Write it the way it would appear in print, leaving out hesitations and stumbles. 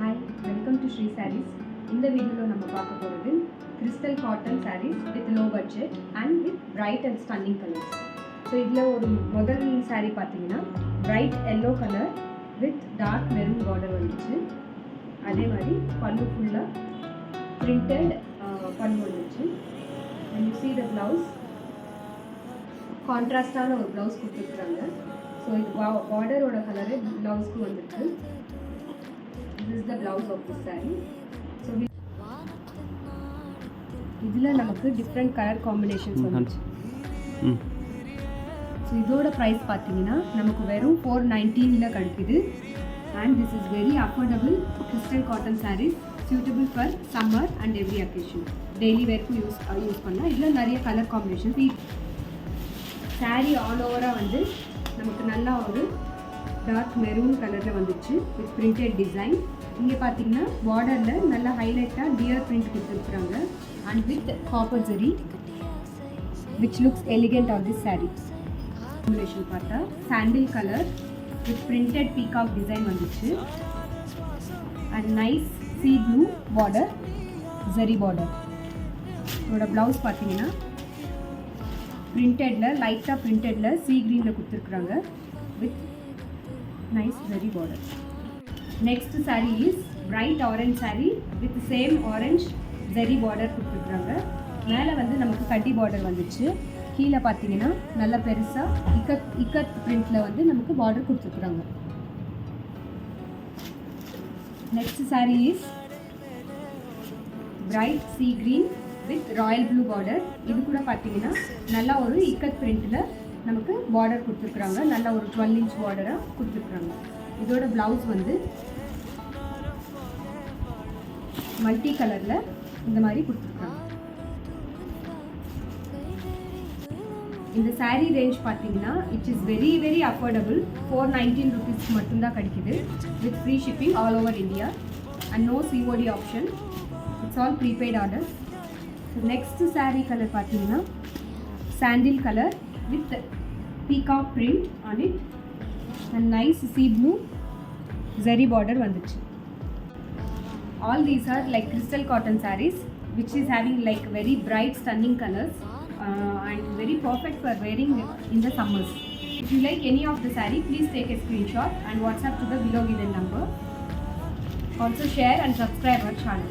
Hi, welcome to Sri Sarees. இந்த வீடியோல நம்ம பார்க்க போறது crystal cotton sarees with low budget and with bright and stunning colors. So இதுல ஒரு முதல் saree பாத்தீங்கன்னா bright yellow color with dark maroon border வந்துச்சு. அதே மாதிரி பல்லு ஃபுல்லா printed பல்லு வந்துச்சு. And you see the blouse கான்ட்ராஸ்டான ஒரு blouse கொடுத்திருக்காங்க. So இது border ஓட கலர் blouse-க்கு வந்துருக்கு. This is the blouse of this saree. So இதுல நமக்கு different color combinations வந்துச்சு. So இதோட price பாத்தீங்கன்னா நமக்கு வெறும் 419 ல கிடைக்குது. And this is very affordable crystal cotton sarees suitable for summer and every occasion. Daily wear க்கு யூஸ் பண்ணலாம். இதுல நிறைய color combinations. saree all over வந்து நமக்கு நல்லா ஒரு டார்க் மெரூன் கலர்ல வந்துச்சு with printed design. இங்க பாத்தீங்கன்னா borderல நல்ல ஹைலைட்டா டியர் print கொடுத்திருக்காங்க and with copper zari which looks elegant on this saree. Combination பார்த்தா sandal color with printed peacock design வந்துச்சு and nice sea blue border, zari border. இதோட blouse பாத்தீங்கன்னா printed ல லைட்டா printed ல sea green ல கொடுத்திருக்காங்க with nice zari border. Next saree is bright orange saree with same orange zari border கொடுத்திருக்காங்க. மேல வந்து நமக்கு கட்டி border வந்துச்சு. கீழ பாத்தீங்கன்னா நல்ல பெருசா இக்கட் printல வந்து நமக்கு border கொடுத்திருக்காங்க. Next saree is bright sea green with royal blue border. இது கூட பாத்தீங்கன்னா நல்ல ஒரு இக்கட் printல நமக்கு border கொடுத்திருக்காங்க. நல்ல ஒரு 12 inch border-ஆ கொடுத்திருக்காங்க. இதோட blouse வந்து மல்டி கலர்ல இந்த மாதிரி கொடுத்திருக்காங்க. இந்த saree range பாத்தீங்கன்னா it is very very affordable. 419 rupees மட்டும் தான் கிடைக்குது with free shipping all over India and no COD option. It's all prepaid order. So next saree color பாத்தீங்கன்னா sandal color with peacock print on it and nice sea blue zari border வந்துச்சு. All these are like crystal cotton sarees which is having like very bright stunning colors and very perfect for wearing in the summers. If you like any of the saree, please take a screenshot and WhatsApp to the below given number. Also share and subscribe our channel.